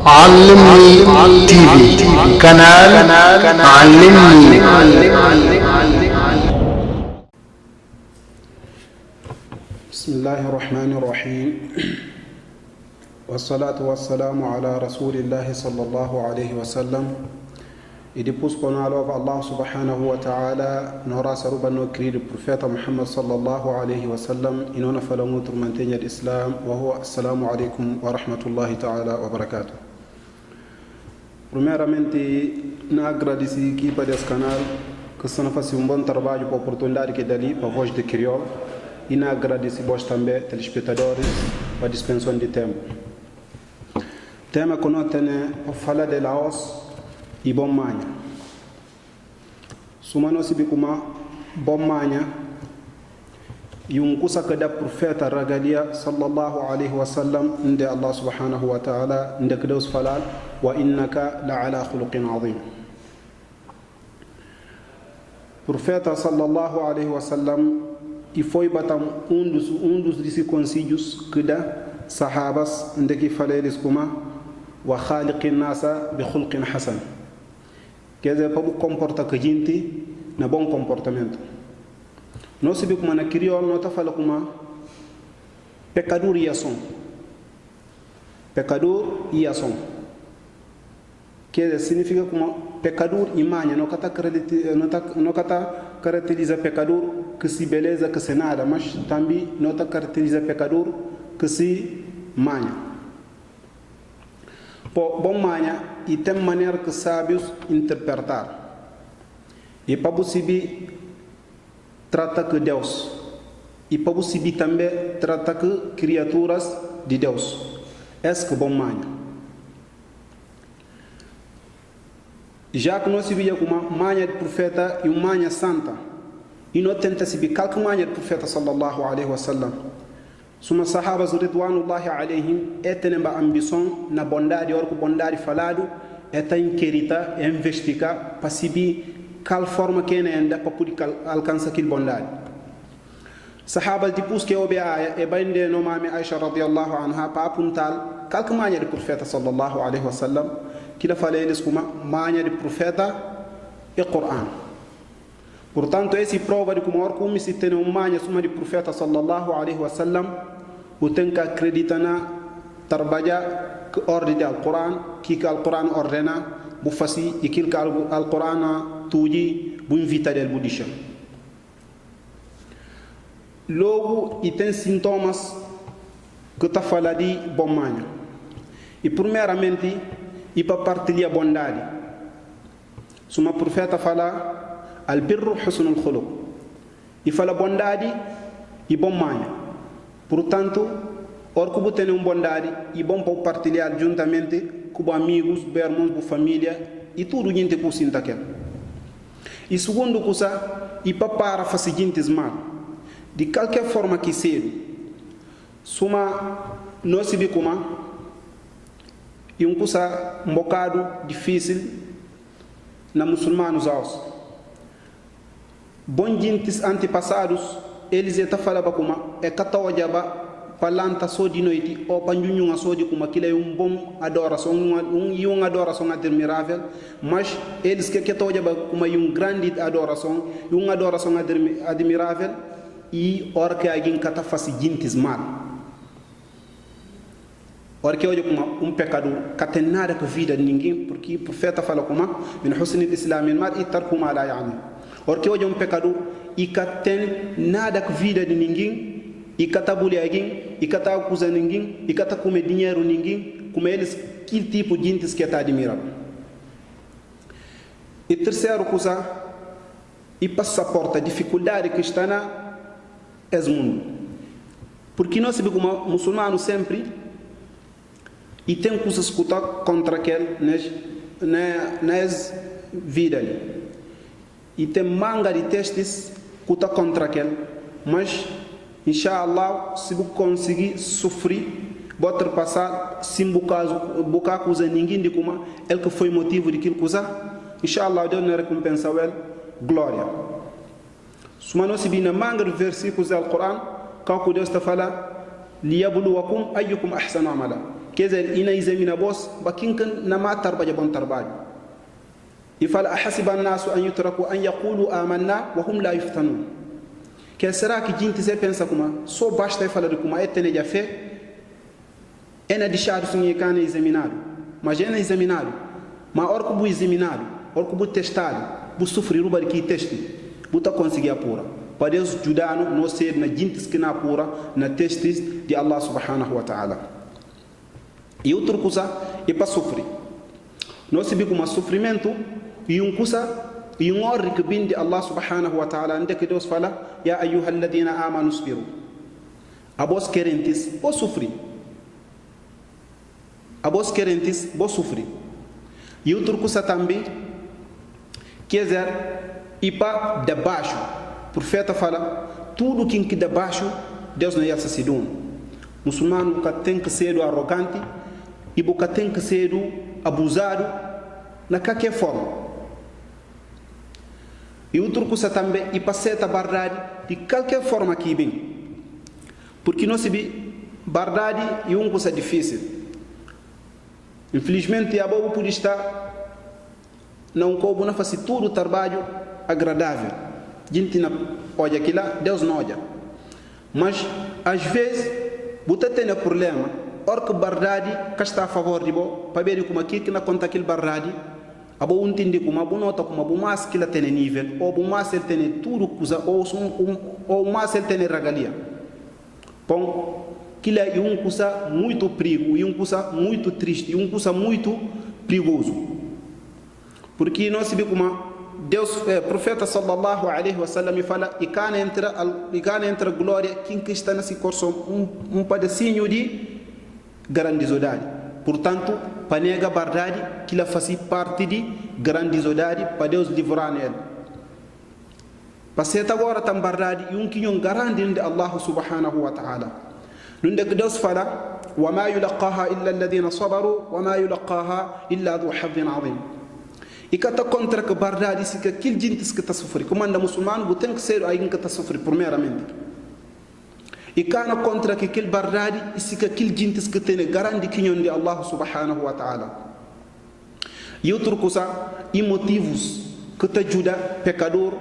علمني تي في قناة علمني. بسم الله الرحمن الرحيم والصلاة والسلام على رسول الله صلى الله عليه وسلم. إذا بوسكونا الله سبحانه وتعالى نرى سربا نكرير البروفيت محمد صلى الله عليه وسلم إننا فلموت من تنيا الإسلام وهو السلام عليكم ورحمة الله تعالى وبركاته. Primeiramente, na agradecer aqui para esse canal que se não faz bom trabalho para a oportunidade que dali para a voz de crioulo e na agradecer vós também telespectadores para a dispensão de tempo. Tema que nós temos para falar de Laos e bom manha. Suma nós sabemos como bom manha e coisa que da profeta Ragalia sallallahu alaihi wasallam onde Allah subhanahu wa ta'ala onde que Deus falar wa innaka la'ala khuluqin azim. Profeta sallallahu alaihi wasallam e foi batam dos desconhecidos que da sahabas onde que fala eles como wa khaliqin nasa bi khulqin hasan. Quer dizer, para comportar que gente na bom comportamento. Nós sabemos como na crioulo nós tá falando como pecador e ação. Pecador e ação. Que significa como pecador e manha, não caracteriza pecador que se beleza, que se nada, mas também não caracteriza pecador que se manha. Bom manha e tem maneira que sábios interpretar. E para você trata que Deus e para você também trata que criaturas de Deus. Esse que bom manha. Já que nós sabemos como manha de profeta e uma manha santa, e não tenta saber qual manha de profeta sallallahu alaihi wasallam. Suma sahabas ridwanullahi alaihim tem uma ambição na bondade, or que bondade falado tem querida investigar para saber qual forma que ainda para poder alcançar aquela bondade. Sahabas depois que ouve a aya e bem de nome Aisha radiyallahu anha para apontar qual manha de profeta sallallahu alaihi wasallam que ela fala eles como manha de profeta e Coran. Portanto, esse prova de como se tem uma manha de profeta sallallahu alaihi wasallam, o tem que acreditar na trabalhar que ordem do Coran, que o Coran ordena, bu fasi e que o Coran tuji bu invita del budisha. Logo, e tem sintomas que está falando de bom manha. E primeiramente, e para partilhar bondade. Suma profeta fala al-birru husnul khuluq. E fala bondade e bom manha. Portanto, orco bu tem bondade e bom para partilhar juntamente com amigos, irmãos, com família e tudo gente que sinta aquilo. E segundo coisa, e para fazer gente mal. De qualquer forma que seja, suma não se vê como e coisa um bocado difícil na muçulmanos aos. Bom gentes antepassados, eles estão falando como é catawajaba palanta só de noite ou panjunha só de como aquilo é bom adoração, uma adoração admirável, mas eles que catawajaba como grande adoração, uma adoração admirável e hora que alguém cata faz gentes mal. Ora que olha como pecador, que tem nada com a vida de ninguém, porque o profeta fala como min husni al-islam al-mar e tarku ma la ya'ni. Ora que olha pecador e que tem nada com a vida de ninguém, e que está bullying alguém, e que está acusando ninguém, e que está com dinheiro ninguém, como eles, que tipo de gente que está admirado. E terceiro coisa, e passaporte, a dificuldade que está na mundo. Porque nós sabemos como muçulmanos sempre e tem que se escutar contra aquele nas vidas. E tem manga de testes que está contra aquele. Mas, inshallah, se você conseguir sofrer, pode passar sem bocar coisa ninguém de como ele que foi motivo de aquilo coisa, inshallah, Deus não recompensa ele, glória. Se nós se na manga de versículos do Coran, que Deus está falando, liyabluwakum ayyukum ahsanu amala. quer dizer, ina examina bos bakinkan na matar ba jabon tarbajo ifal ahasiba an-nasu an yutraku an yaqulu amanna wa hum la yuftanun. Que será que gente se pensa como só basta falar de como é ter já fé é na deixar isso em cana examinado, mas é na examinado, mas orco bu examinado, orco bu testado, bu sofrer o barqui teste, bu tá conseguir apura. Para Deus ajudar no ser na gente que na apura na testes de Allah subhanahu wa ta'ala. E outra coisa é para sofrer. Nós sabemos como sofrimento e coisa e ordem que vem de Allah subhanahu wa ta'ala, onde que Deus fala, ya ayyuhalladhina amanu sabiru. Abos querentes, vou sofrer. Abos querentes, vou sofrer. E outra coisa também, quer dizer, e para de baixo. O profeta fala, tudo que de baixo, Deus não ia assistir. Muçulmano nunca tem que ser arrogante e nunca tem que ser abusado na qualquer forma. E outra coisa também, e para ser a verdade de qualquer forma que vem. Porque nós sabemos, verdade é uma coisa difícil. Infelizmente, a boa por estar não coube não faz tudo o trabalho agradável. Gente não olha aquilo, Deus não olha. Mas às vezes você tem um problema, or que verdade que está a favor de você, para ver como aquilo que não conta aquele verdade, a boa entender como a boa nota como a boa mais que ela tem nível, ou a boa mais ele tem tudo coisa, ou mais ele tem regalia. Bom, aquilo é uma coisa muito perigo, e uma coisa muito triste, e uma coisa muito perigoso. Porque nós sabemos como Deus, profeta sallallahu alaihi wasallam fala, e cá entra glória, quem que está nesse corpo um pedacinho de grandiosidade. Portanto, para negar a verdade, que ela faz parte de grandiosidade para Deus livrar nele. Para ser agora tão verdade, e um que não garante de Allah subhanahu wa ta'ala. Onde Deus fala, وَمَا يُلَقَّاهَا إِلَّا الَّذِينَ صَبَرُوا وَمَا يُلَقَّاهَا إِلَّا ذُو حَظٍّ عَظِيمٍ. E que está contra a verdade, se que aquele gente que está sofrendo, como anda muçulmano, tem que ser alguém que está sofrendo, primeiramente. E que está contra aquele verdade, e se que aquele gente que tem garante que não de Allah subhanahu wa ta'ala. E outra coisa, e motivos que te ajuda pecador